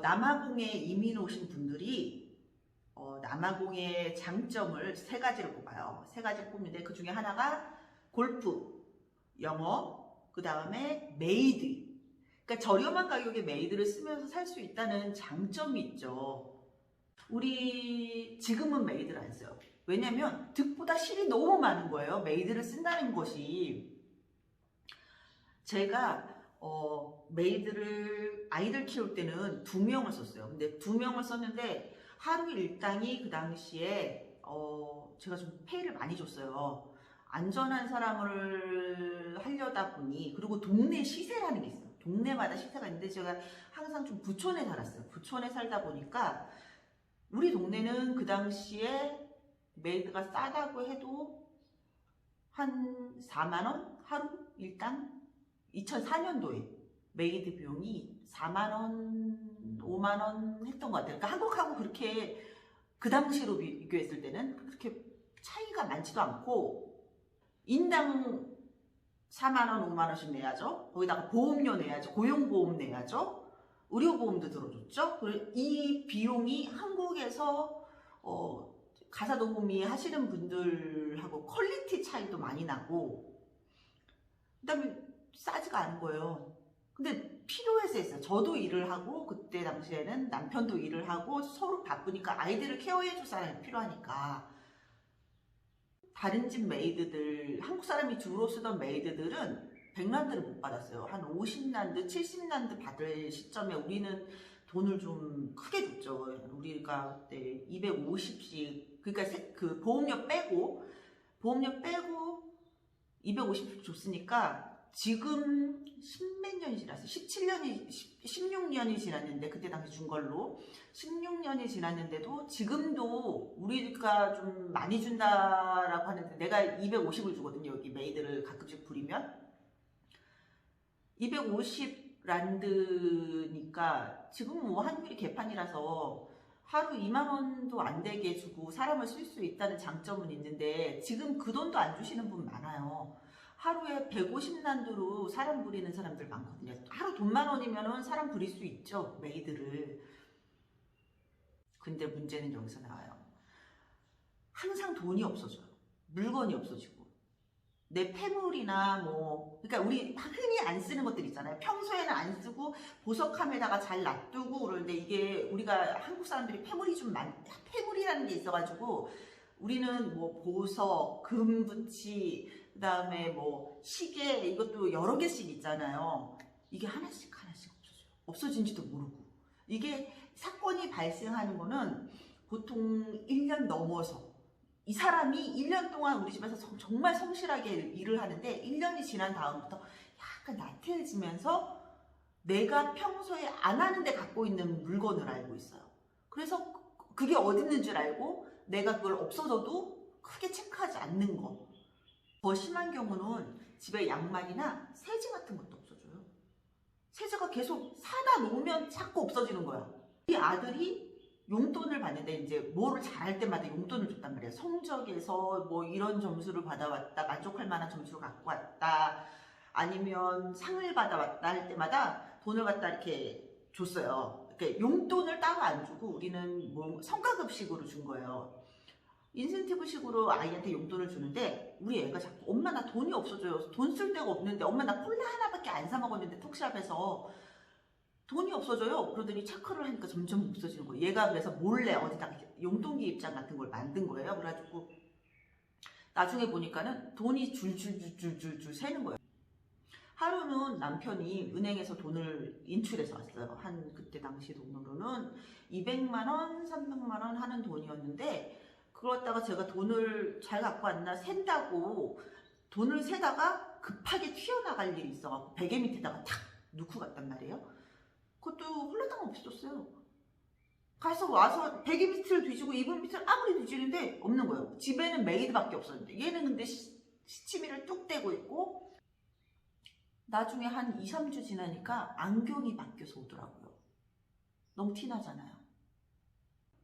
남아공에 이민 오신 분들이 남아공의 장점을 세 가지를 꼽아요. 세 가지를 꼽는데 그 중에 하나가 골프, 영어, 그 다음에 메이드. 그러니까 저렴한 가격에 메이드를 쓰면서 살 수 있다는 장점이 있죠. 우리 지금은 메이드를 안 써요. 왜냐면 득보다 실이 너무 많은 거예요. 메이드를 쓴다는 것이. 제가 메이드를 아이들 키울 때는 2명을 썼어요. 근데 2명을 썼는데 하루 일당이 그 당시에 제가 좀 페이를 많이 줬어요. 안전한 사람을 하려다 보니, 그리고 동네 시세라는 게 있어요. 동네마다 시세가 있는데 제가 항상 좀 부촌에 살았어요. 부촌에 살다 보니까 우리 동네는 그 당시에 메이드가 싸다고 해도 한 4만원 하루 일당. 2004년도에 메이드 비용이 4만원, 5만원 했던 것 같아요. 그러니까 한국하고 그렇게 그 당시로 비교했을 때는 그렇게 차이가 많지도 않고, 인당 4만원, 5만원씩 내야죠. 거기다가 보험료 내야죠. 고용보험 내야죠. 의료보험도 들어줬죠. 그리고 이 비용이 한국에서 가사도우미 하시는 분들하고 퀄리티 차이도 많이 나고, 그 다음에 싸지가 않은 거예요. 근데 필요해서 했어요. 저도 일을 하고, 그때 당시에는 남편도 일을 하고, 서로 바쁘니까 아이들을 케어해줄 사람이 필요하니까. 다른 집 메이드들, 한국 사람이 주로 쓰던 메이드들은 100란드를 못 받았어요. 한 50란드, 70란드 받을 시점에 우리는 돈을 좀 크게 줬죠. 우리가 그때 250씩, 그러니까 그 보험료 빼고 250씩 줬으니까 지금 10몇 년이 지났어요. 16년이 지났는데, 그때 당시 준 걸로 16년이 지났는데도 지금도 우리가 좀 많이 준다라고 하는데, 내가 250을 주거든요. 여기 메이드를 가끔씩 부리면 250란드니까 지금 뭐 환율이 개판이라서 하루 2만원도 안 되게 주고 사람을 쓸 수 있다는 장점은 있는데, 지금 그 돈도 안 주시는 분 많아요. 하루에 150란드로 사람 부리는 사람들 많거든요. 하루 돈 10,000원이면 사람 부릴 수 있죠, 메이드를. 근데 문제는 여기서 나와요. 항상 돈이 없어져요. 물건이 없어지고. 내 폐물이나 그러니까 우리 흔히 안 쓰는 것들 있잖아요. 평소에는 안 쓰고 보석함에다가 잘 놔두고 그러는데, 이게 우리가 한국 사람들이 폐물이라는 게 있어가지고, 우리는 보석, 금붙이, 그 다음에 시계, 이것도 여러 개씩 있잖아요. 이게 하나씩 없어져요. 없어진지도 모르고. 이게 사건이 발생하는 거는 보통 1년 넘어서, 이 사람이 1년 동안 우리 집에서 정말 성실하게 일을 하는데 1년이 지난 다음부터 약간 나태해지면서 내가 평소에 안 하는데 갖고 있는 물건을 알고 있어요. 그래서 그게 어디 있는 줄 알고 내가 그걸 없어져도 크게 체크하지 않는 거. 더 심한 경우는 집에 양말이나 세제 같은 것도 없어져요. 세제가 계속 사다 놓으면 자꾸 없어지는 거야. 이 아들이 용돈을 받는데, 이제 뭐를 잘할 때마다 용돈을 줬단 말이에요. 성적에서 이런 점수를 받아왔다, 만족할 만한 점수를 갖고 왔다, 아니면 상을 받아왔다 할 때마다 돈을 갖다 이렇게 줬어요. 이렇게 용돈을 따로 안 주고 우리는 성과급식으로 준 거예요. 인센티브식으로 아이한테 용돈을 주는데, 우리 애가 자꾸 엄마 나 돈이 없어져요. 돈 쓸 데가 없는데, 엄마 나 콜라 하나밖에 안 사 먹었는데 톡샵에서 돈이 없어져요. 그러더니 체크를 하니까 점점 없어지는 거예요. 얘가 그래서 몰래 어디다가 용돈기 입장 같은 걸 만든 거예요. 그래가지고 나중에 보니까는 돈이 줄줄줄줄줄 새는 거예요. 하루는 남편이 은행에서 돈을 인출해서 왔어요. 그때 당시 돈으로는 200만원, 300만원 하는 돈이었는데, 그러다가 제가 돈을 잘 갖고 왔나 샌다고 돈을 세다가 급하게 튀어나갈 일이 있어갖고 베개 밑에다가 탁 넣고 갔단 말이에요. 그것도 홀라당 없어졌어요. 가서 와서 베개 밑을 뒤지고 이불 밑을 아무리 뒤지는데 없는 거예요. 집에는 메이드밖에 없었는데, 얘는 근데 시치미를 뚝 떼고 있고, 나중에 한 2, 3주 지나니까 안경이 바뀌어서 오더라고요. 너무 티나잖아요.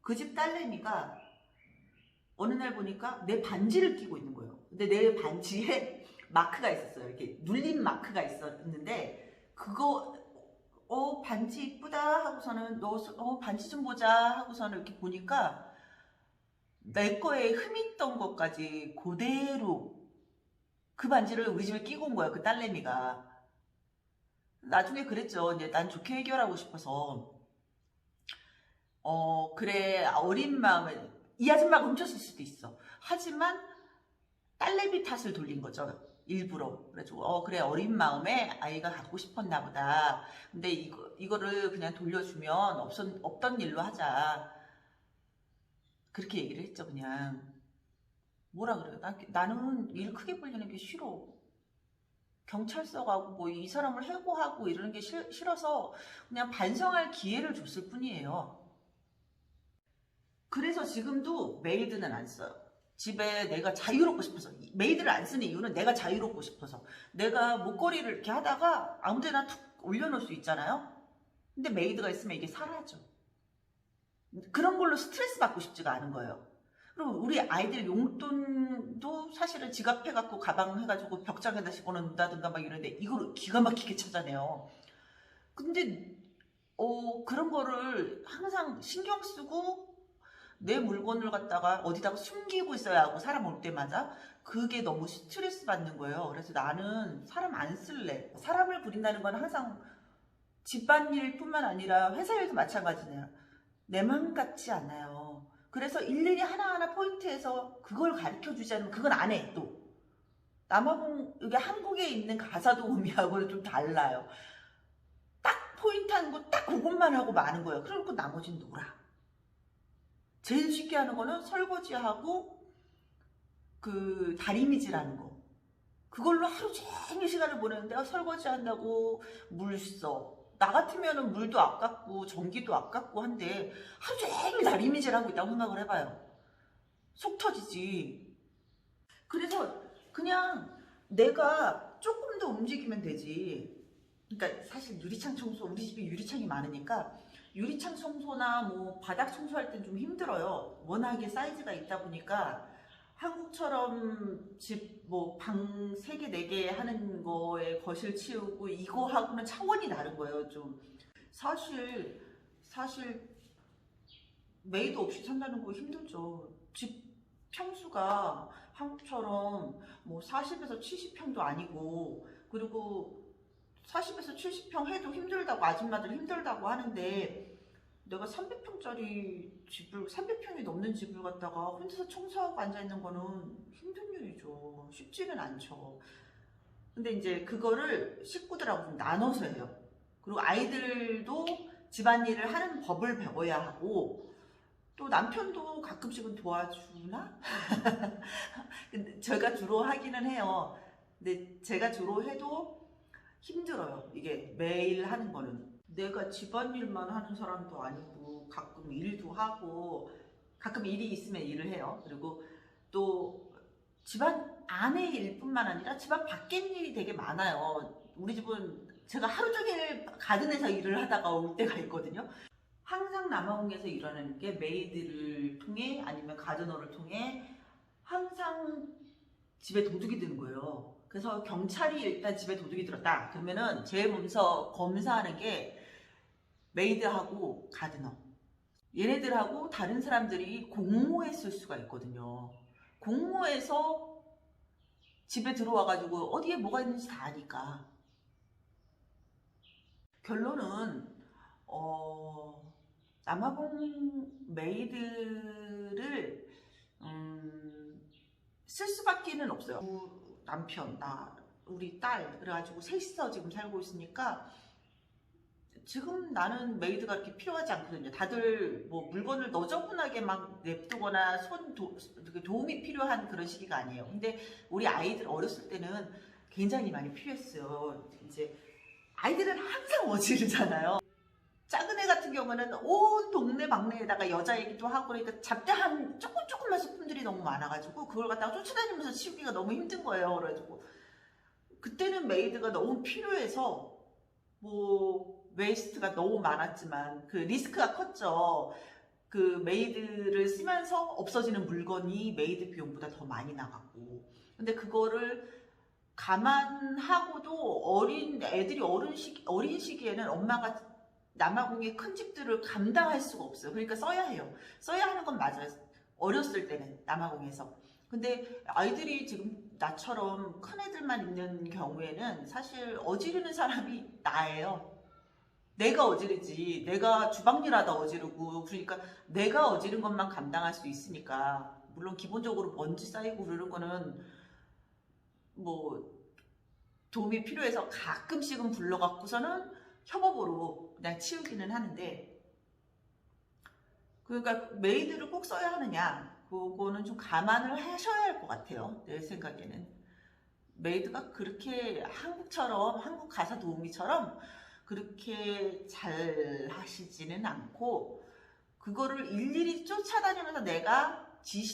그 집 딸내미가 어느 날 보니까 내 반지를 끼고 있는 거예요. 근데 내 반지에 마크가 있었어요. 이렇게 눌린 마크가 있었는데, 그거 반지 이쁘다 하고서는 반지 좀 보자 하고서는 이렇게 보니까 내 거에 흠 있던 것까지 그대로 그 반지를 우리 집에 끼고 온 거야, 그 딸내미가. 나중에 그랬죠. 이제 난 좋게 해결하고 싶어서. 그래, 어린 마음에, 이 아줌마가 훔쳤을 수도 있어. 하지만, 딸내미 탓을 돌린 거죠. 일부러. 그래가지고, 그래, 어린 마음에 아이가 갖고 싶었나 보다. 근데 이거를 그냥 돌려주면 없던 일로 하자. 그렇게 얘기를 했죠, 그냥. 뭐라 그래요? 나는 일 크게 벌리는 게 싫어. 경찰서 가고 뭐 이 사람을 해고하고 이러는 게 싫어서 그냥 반성할 기회를 줬을 뿐이에요. 그래서 지금도 메이드는 안 써요. 집에 내가 자유롭고 싶어서. 메이드를 안 쓰는 이유는 내가 자유롭고 싶어서. 내가 목걸이를 이렇게 하다가 아무데나 툭 올려놓을 수 있잖아요. 근데 메이드가 있으면 이게 사라져. 그런 걸로 스트레스 받고 싶지가 않은 거예요. 그리고 우리 아이들 용돈도 사실은 지갑해갖고 가방 해가지고 벽장에다 집어넣는다든가 막 이러는데 이걸 기가 막히게 찾아내요. 근데 그런 거를 항상 신경 쓰고 내 물건을 갖다가 어디다가 숨기고 있어야 하고 사람 올 때마다 그게 너무 스트레스 받는 거예요. 그래서 나는 사람 안 쓸래. 사람을 부린다는 건 항상 집안일뿐만 아니라 회사 일도 마찬가지네요. 내 맘 같지 않아요. 그래서 일일이 하나하나 포인트에서 그걸 가르쳐 주지 않으면 그건 안 해, 또. 이게 한국에 있는 가사도우미하고는 좀 달라요. 딱 포인트 하는 거 딱 그것만 하고 마는 거예요. 그러고 나머지는 놀아. 제일 쉽게 하는 거는 설거지하고 그 다리미질하는 거. 그걸로 하루 종일 시간을 보내는데 설거지 한다고 물 써. 나 같으면 물도 아깝고 전기도 아깝고 한데 하루 종일 다리미질하고 있다고 생각을 해봐요. 속 터지지. 그래서 그냥 내가 조금 더 움직이면 되지. 그러니까 사실 유리창 청소, 우리 집에 유리창이 많으니까 유리창 청소나 뭐 바닥 청소할 땐 좀 힘들어요. 워낙에 사이즈가 있다 보니까 한국처럼 집 뭐 방 3개, 4개 하는 거에 거실 치우고 이거하고는 차원이 다른 거예요, 좀. 사실 메이드 없이 산다는 거 힘들죠. 집 평수가 한국처럼 뭐 40에서 70평도 아니고, 그리고 40에서 70평 해도 힘들다고, 아줌마들 힘들다고 하는데 내가 300평짜리 집을, 300평이 넘는 집을 갖다가 혼자서 청소하고 앉아있는 거는 힘든 일이죠. 쉽지는 않죠. 근데 이제 그거를 식구들하고 좀 나눠서 해요. 그리고 아이들도 집안일을 하는 법을 배워야 하고, 또 남편도 가끔씩은 도와주나? 근데 제가 주로 하기는 해요. 근데 제가 주로 해도 힘들어요. 이게 매일 하는 거는. 내가 집안일만 하는 사람도 아니고 가끔 일도 하고, 가끔 일이 있으면 일을 해요. 그리고 또 집안 안의 일뿐만 아니라 집안 밖의 일이 되게 많아요. 우리 집은 제가 하루 종일 가든에서 일을 하다가 올 때가 있거든요. 항상 남아공에서 일어나는 게 메이드를 통해 아니면 가드너를 통해 항상 집에 도둑이 드는 거예요. 그래서 경찰이 일단 집에 도둑이 들었다 그러면은 제일 먼저 검사하는 게 메이드하고 가드너. 얘네들하고 다른 사람들이 공모했을 수가 있거든요. 공모해서 집에 들어와가지고 어디에 뭐가 있는지 다 아니까. 결론은 남아공 메이드를 쓸 수밖에는 없어요. 남편, 우리 딸 그래가지고 셋이서 지금 살고 있으니까 지금 나는 메이드가 이렇게 필요하지 않거든요. 다들 뭐 물건을 너저분하게 막 냅두거나 도움이 필요한 그런 시기가 아니에요. 근데 우리 아이들 어렸을 때는 굉장히 많이 필요했어요. 이제 아이들은 항상 어지르잖아요. 작은 애 같은 경우는 온 동네 방네에다가 여자 얘기도 하고, 그러니까 잡다한 조금만 소품들이 너무 많아가지고 그걸 갖다가 쫓아다니면서 치우기가 너무 힘든 거예요. 그래가지고 그때는 메이드가 너무 필요해서 뭐 웨이스트가 너무 많았지만 그 리스크가 컸죠. 그 메이드를 쓰면서 없어지는 물건이 메이드 비용보다 더 많이 나갔고, 근데 그거를 감안하고도 애들이 어린 시기에는 엄마가 남아공의 큰 집들을 감당할 수가 없어요. 그러니까 써야 해요. 써야 하는 건 맞아요. 어렸을 때는 남아공에서. 근데 아이들이 지금 나처럼 큰 애들만 있는 경우에는 사실 어지르는 사람이 나예요. 내가 어지르지. 내가 주방일하다 어지르고, 그러니까 내가 어지른 것만 감당할 수 있으니까. 물론 기본적으로 먼지 쌓이고 그러는 거는 뭐 도움이 필요해서 가끔씩은 불러갖고서는 협업으로 그냥 치우기는 하는데, 그러니까 메이드를 꼭 써야 하느냐, 그거는 좀 감안을 하셔야 할 것 같아요. 내 생각에는 메이드가 그렇게 한국 가사 도우미처럼 그렇게 잘 하시지는 않고, 그거를 일일이 쫓아다니면서 내가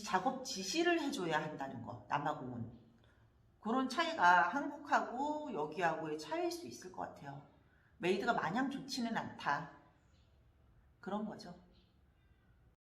작업 지시를 해줘야 한다는 거, 남아공은. 그런 차이가 한국하고 여기하고의 차이일 수 있을 것 같아요. 메이드가 마냥 좋지는 않다. 그런 거죠.